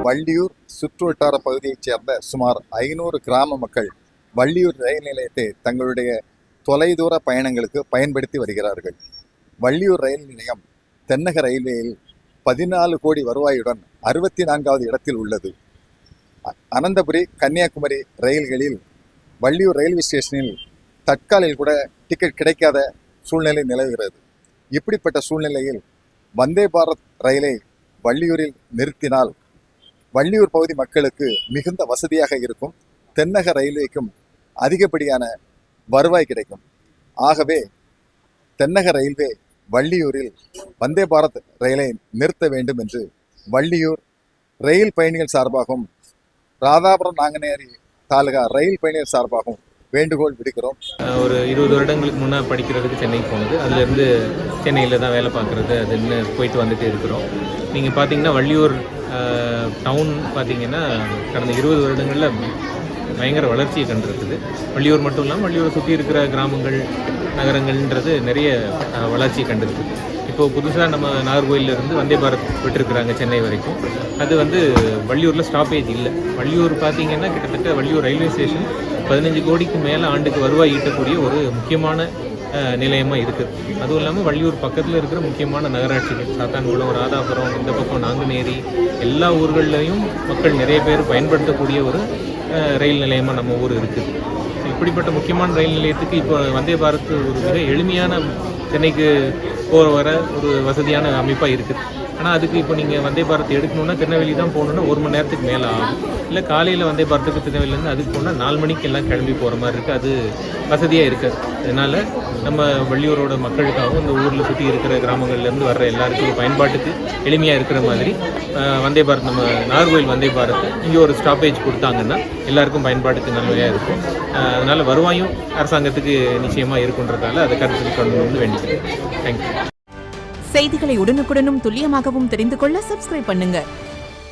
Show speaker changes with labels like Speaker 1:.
Speaker 1: வள்ளியூர் சுற்றுவட்டார பகுதியைச் சேர்ந்த சுமார் 500 கிராம மக்கள் வள்ளியூர் ரயில் நிலையத்தை தங்களுடைய தொலைதூர பயணங்களுக்கு பயன்படுத்தி வருகிறார்கள். வள்ளியூர் ரயில் நிலையம் தென்னக ரயில்வேயில் 14 கோடி வருவாயுடன் 64வது இடத்தில் உள்ளது. அனந்தபுரி கன்னியாகுமரி ரயில்களில் வள்ளியூர் ரயில்வே ஸ்டேஷனில் தற்காலில் கூட டிக்கெட் கிடைக்காத சூழ்நிலை நிலவுகிறது. இப்படிப்பட்ட சூழ்நிலையில் வந்தே பாரத் ரயிலை வள்ளியூரில் நிறுத்தினால் வள்ளியூர் பகுதி மக்களுக்கு மிகுந்த வசதியாக இருக்கும். தென்னக ரயில்வேக்கும் அதிகப்படியான வருவாய் கிடைக்கும். ஆகவே தென்னக ரயில்வே வள்ளியூரில் வந்தே பாரத் ரயிலை நிறுத்த வேண்டும் என்று வள்ளியூர் ரயில் பயணிகள் சார்பாகவும் ராதாபுரம் நாங்குநேரி தாலுகா ரயில் பயணிகள் சார்பாகவும் வேண்டுகோள் விடுக்கிறோம்.
Speaker 2: ஒரு 20 வருடங்களுக்கு முன்னே படிக்கிறதுக்கு சென்னைக்கு போனது, அதுலேருந்து சென்னையில் தான் வேலை பார்க்குறது, அதுன்னு போயிட்டு வந்துட்டு இருக்கிறோம். நீங்கள் பார்த்தீங்கன்னா வள்ளியூர் டவுன் பார்த்தீங்கன்னா கடந்த 20 வருடங்களில் பயங்கர வளர்ச்சியை கண்டிருக்குது. வள்ளியூர் மட்டும் இல்லாமல் வள்ளியூரை சுற்றி இருக்கிற கிராமங்கள் நகரங்கள்ன்றது நிறைய வளர்ச்சியை கண்டிருக்குது. இப்போது புதுசாக நம்ம நாகர்கோயிலிருந்து வந்தே பாரத் விட்டுருக்குறாங்க சென்னை வரைக்கும். அது வள்ளியூரில் ஸ்டாப்பேஜ் இல்லை. வள்ளியூர் பார்த்திங்கன்னா கிட்டத்தட்ட வள்ளியூர் ரயில்வே ஸ்டேஷன் 15 கோடிக்கு மேலே ஆண்டுக்கு வருவாய் ஈட்டக்கூடிய ஒரு முக்கியமான நிலையமாக இருக்குது. அதுவும் இல்லாமல் வள்ளியூர் பக்கத்தில் இருக்கிற முக்கியமான நகராட்சிகள் சாத்தான்குளம், ராதாபுரம், இந்த பக்கம் நாங்குநேரி, எல்லா ஊர்கள்லையும் மக்கள் நிறைய பேர் பயன்படுத்தக்கூடிய ஒரு ரயில் நிலையமாக நம்ம ஊர் இருக்குது. இப்படிப்பட்ட முக்கியமான ரயில் நிலையத்துக்கு இப்போ வந்தே பாரத் ஒரு மிக எளிமையான சென்னைக்கு போகிற வர ஒரு வசதியான அமைப்பாக இருக்குது. ஆனால் அதுக்கு இப்போ நீங்கள் வந்தே பாரத் எடுக்கணுன்னா திருநெல்வேலி தான் போகணுன்னா 1 மணி நேரத்துக்கு மேலே ஆகும். இல்லை காலையில் வந்தே பாரத்துக்கு திருநெல்வேலியிலேருந்து அதுக்கு போனால் 4 மணிக்கு எல்லாம் கிளம்பி போகிற மாதிரி இருக்குது. அது வசதியாக இருக்காது. அதனால் நம்ம வள்ளியூரோட மக்களுக்காகவும் இந்த ஊரில் சுற்றி இருக்கிற கிராமங்கள்லேருந்து வர்ற எல்லாருக்கும் பயன்பாட்டுக்கு எளிமையாக இருக்கிற மாதிரி வந்தே பாரத் நம்ம நாகர்கோயில் வந்தே பாரத் இங்கே ஒரு ஸ்டாப்பேஜ் கொடுத்தாங்கன்னா எல்லாருக்கும் பயன்பாட்டுக்கு நல்லவையாக இருக்கும். அதனால் வருவாயும் அரசாங்கத்துக்கு நிச்சயமாக இருக்குன்றதால அதை கருத்தில் கொண்டு வேண்டிக்கிறேன். தேங்க்யூ.
Speaker 3: செய்திகளை உடனுக்குடனும் துல்லியமாகவும் தெரிந்து கொள்ள சப்ஸ்கிரைப் பண்ணுங்க.